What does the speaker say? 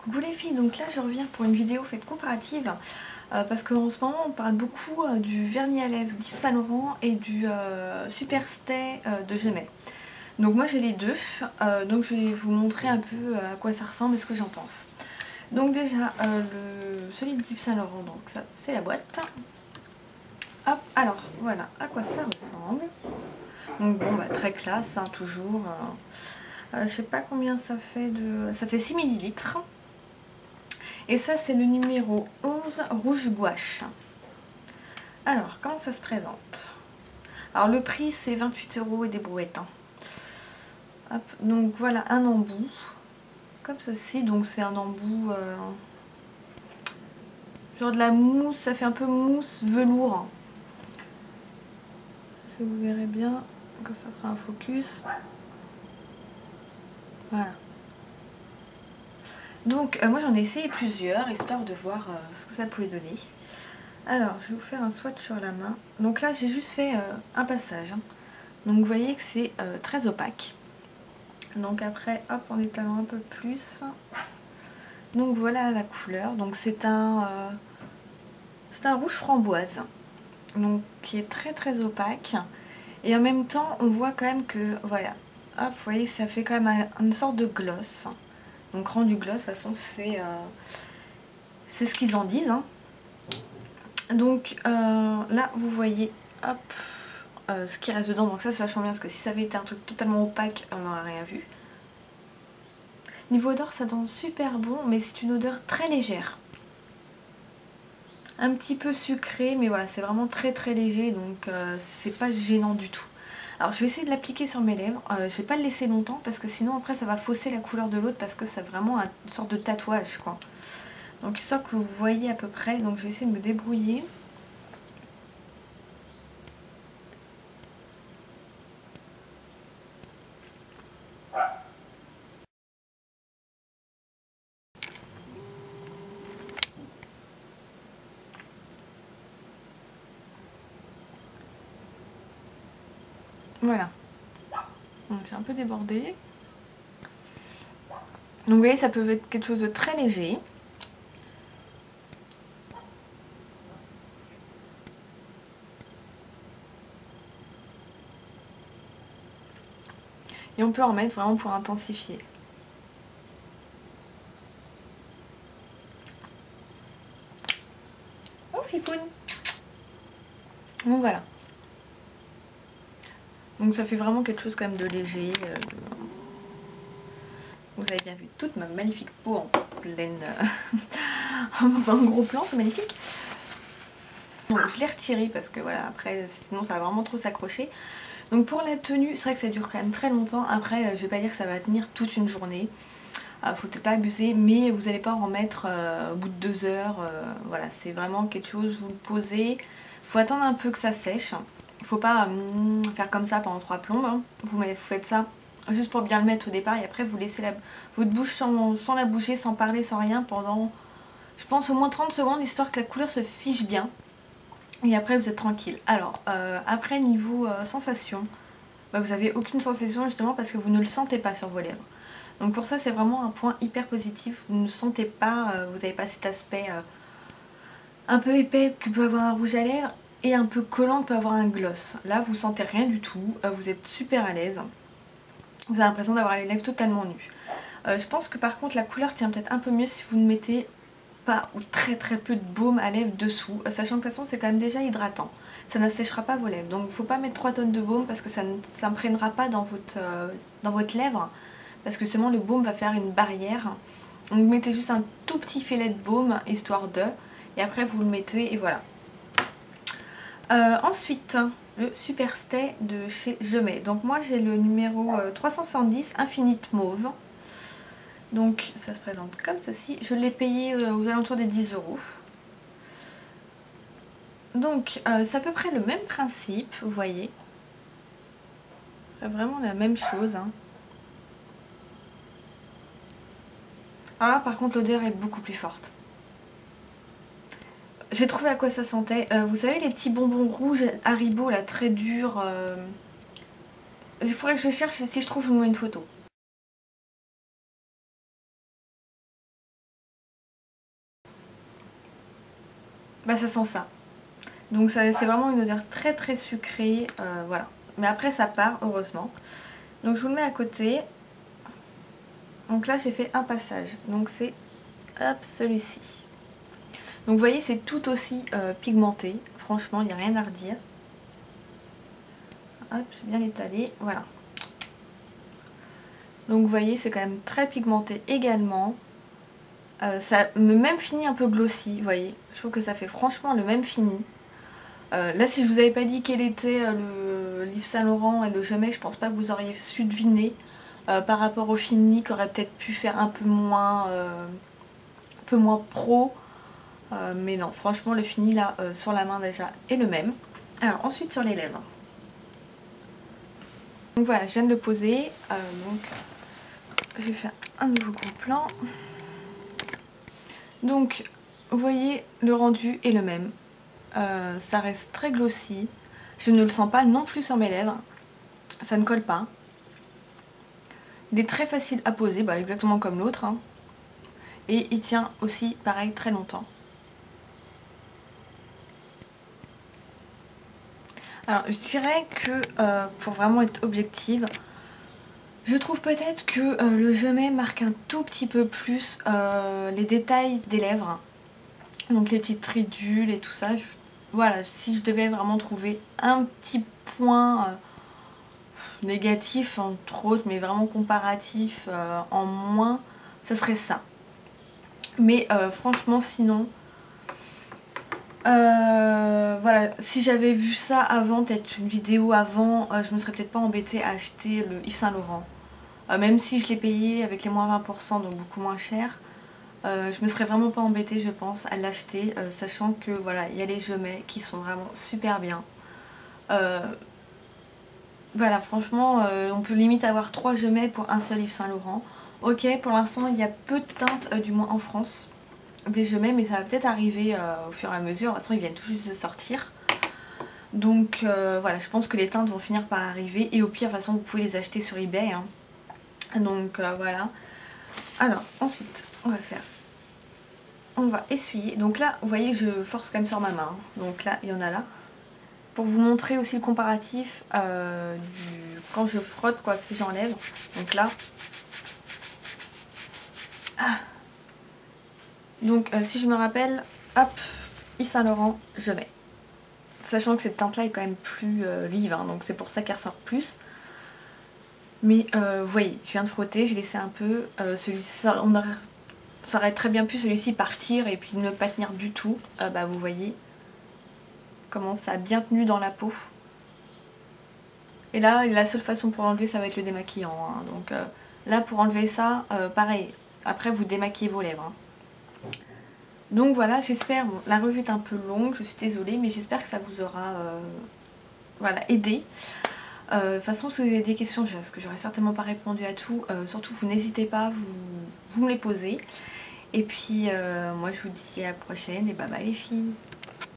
Coucou les filles, donc là je reviens pour une vidéo faite comparative parce qu'en ce moment on parle beaucoup du vernis à lèvres d'Yves Saint Laurent et du Super Stay de Gemay. Donc moi j'ai les deux, donc je vais vous montrer un peu à quoi ça ressemble et ce que j'en pense. Donc déjà celui d'Yves Saint Laurent, donc ça c'est la boîte. Hop, alors voilà à quoi ça ressemble. Donc bon bah très classe hein, toujours. Je sais pas combien ça fait ça fait 6 millilitres. Et ça c'est le numéro 11 rouge gouache. Alors comment ça se présente? Alors le prix c'est 28 € et des brouettes hein. Hop, donc voilà un embout comme ceci, donc c'est un embout genre de la mousse, ça fait un peu mousse velours hein. Si vous verrez bien que ça fera un focus, voilà. Donc moi j'en ai essayé plusieurs histoire de voir ce que ça pouvait donner. Alors je vais vous faire un swatch sur la main. Donc là j'ai juste fait un passage hein. Donc vous voyez que c'est très opaque. Donc après hop en étalant un peu plus. Donc voilà la couleur. Donc c'est un rouge framboise. Donc qui est très opaque. Et en même temps on voit quand même que voilà. Hop vous voyez ça fait quand même une sorte de gloss. Donc rendu gloss de toute façon c'est ce qu'ils en disent hein. Donc là vous voyez hop ce qui reste dedans, donc ça c'est vachement bien parce que si ça avait été un truc totalement opaque on n'aurait rien vu. Niveau odeur ça sent super bon mais c'est une odeur très légère. Un petit peu sucré mais voilà c'est vraiment très léger donc c'est pas gênant du tout. Alors je vais essayer de l'appliquer sur mes lèvres, je vais pas le laisser longtemps parce que sinon après ça va fausser la couleur de l'autre parce que c'est vraiment une sorte de tatouage quoi. Donc histoire que vous voyez à peu près, donc je vais essayer de me débrouiller. Voilà. Donc c'est un peu débordé. Donc vous voyez ça peut être quelque chose de très léger. Et on peut en mettre vraiment pour intensifier. Oh fifoune. Donc voilà. Donc ça fait vraiment quelque chose quand même de léger. Vous avez bien vu toute ma magnifique peau en pleine... en gros plan, c'est magnifique. Donc je l'ai retiré parce que voilà, après sinon ça va vraiment trop s'accrocher. Donc pour la tenue, c'est vrai que ça dure quand même très longtemps. Après je vais pas dire que ça va tenir toute une journée. Faut peut-être pas abuser, mais vous n'allez pas en mettre au bout de 2 heures. Voilà, c'est vraiment quelque chose, vous le posez. Faut attendre un peu que ça sèche. Il faut pas faire comme ça pendant 3 plombes. Hein. Vous faites ça juste pour bien le mettre au départ et après vous laissez votre bouche sans la bouger, sans parler, sans rien pendant, je pense, au moins 30 secondes histoire que la couleur se fiche bien. Et après vous êtes tranquille. Alors après niveau sensation, bah, vous n'avez aucune sensation justement parce que vous ne le sentez pas sur vos lèvres. Donc pour ça c'est vraiment un point hyper positif. Vous ne sentez pas, vous n'avez pas cet aspect un peu épais que peut avoir un rouge à lèvres et un peu collant que peut avoir un gloss. Là vous sentez rien du tout, vous êtes super à l'aise. Vous avez l'impression d'avoir les lèvres totalement nues. Je pense que par contre la couleur tient peut-être un peu mieux si vous ne mettez pas ou très peu de baume à lèvres dessous, sachant que de toute façon c'est quand même déjà hydratant. Ça n'asséchera pas vos lèvres, donc il ne faut pas mettre 3 tonnes de baume parce que ça n'imprègnera pas dans votre lèvre, parce que justement le baume va faire une barrière. Donc vous mettez juste un tout petit filet de baume, histoire de, et après vous le mettez et voilà. Ensuite, le Super Stay de chez Gemay. Donc moi j'ai le numéro 370 Infinite Mauve. Donc ça se présente comme ceci. Je l'ai payé aux alentours des 10 €. Donc c'est à peu près le même principe, vous voyez. C'est vraiment la même chose. Hein. Alors là par contre l'odeur est beaucoup plus forte. J'ai trouvé à quoi ça sentait. Vous savez les petits bonbons rouges Haribo là très durs. Il faudrait que je cherche et si je trouve je vous mets une photo. bah ça sent ça. Donc c'est vraiment une odeur très très sucrée, voilà. Mais après ça part, heureusement. Donc je vous le mets à côté. Donc là j'ai fait un passage, donc c'est hop celui-ci. Donc vous voyez c'est tout aussi pigmenté, franchement il n'y a rien à redire. Hop, j'ai bien étalé, voilà. Donc vous voyez c'est quand même très pigmenté également. Ça me même fini un peu glossy, vous voyez. Je trouve que ça fait franchement le même fini. Là si je vous avais pas dit quel était le Yves Saint Laurent et le Jamais, je pense pas que vous auriez su deviner. Par rapport au fini qui aurait peut-être pu faire un peu moins pro. Mais non, franchement le fini là sur la main déjà est le même. Alors ensuite sur les lèvres. Donc voilà, je viens de le poser. Donc je vais faire un nouveau gros plan. Donc vous voyez le rendu est le même. Ça reste très glossy. Je ne le sens pas non plus sur mes lèvres. Ça ne colle pas. Il est très facile à poser, bah exactement comme l'autre. Hein. Et il tient aussi pareil très longtemps. Alors je dirais que pour vraiment être objective, je trouve peut-être que le Jamais marque un tout petit peu plus les détails des lèvres. Donc les petites ridules et tout ça. Voilà, si je devais vraiment trouver un petit point négatif entre autres, mais vraiment comparatif en moins, ça serait ça. Mais franchement sinon, voilà, si j'avais vu ça avant, peut-être une vidéo avant, je me serais peut-être pas embêtée à acheter le Yves Saint Laurent. Même si je l'ai payé avec les moins 20%, donc beaucoup moins cher. Je me serais vraiment pas embêtée je pense à l'acheter, sachant que voilà il y a les Jamais qui sont vraiment super bien. Voilà franchement on peut limite avoir 3 Jamais pour un seul Yves Saint Laurent. Ok, pour l'instant il y a peu de teintes du moins en France des Jamais, mais ça va peut-être arriver au fur et à mesure. De toute façon ils viennent tout juste de sortir. Donc voilà, je pense que les teintes vont finir par arriver et au pire de toute façon vous pouvez les acheter sur eBay hein. Donc voilà. Alors ensuite on va essuyer. Donc là vous voyez je force quand même sur ma main. Donc là il y en a là. Pour vous montrer aussi le comparatif quand je frotte quoi, si j'enlève. Donc là. Ah. Donc si je me rappelle, hop, Yves Saint Laurent, je mets. Sachant que cette teinte là est quand même plus vive, hein, donc c'est pour ça qu'elle ressort plus. Mais vous voyez, je viens de frotter, j'ai laissé un peu. Celui-ci, ça aurait très bien pu celui-ci partir et puis ne pas tenir du tout. Bah vous voyez comment ça a bien tenu dans la peau. Et là, la seule façon pour l'enlever, ça va être le démaquillant. Hein. Donc là, pour enlever ça, pareil. Après, vous démaquillez vos lèvres. Hein. Donc voilà, j'espère, bon, la revue est un peu longue, je suis désolée, mais j'espère que ça vous aura voilà, aidé. De toute façon, si vous avez des questions, parce que j'aurais certainement pas répondu à tout, surtout vous n'hésitez pas, vous me les posez. Et puis moi je vous dis à la prochaine et bye bye les filles.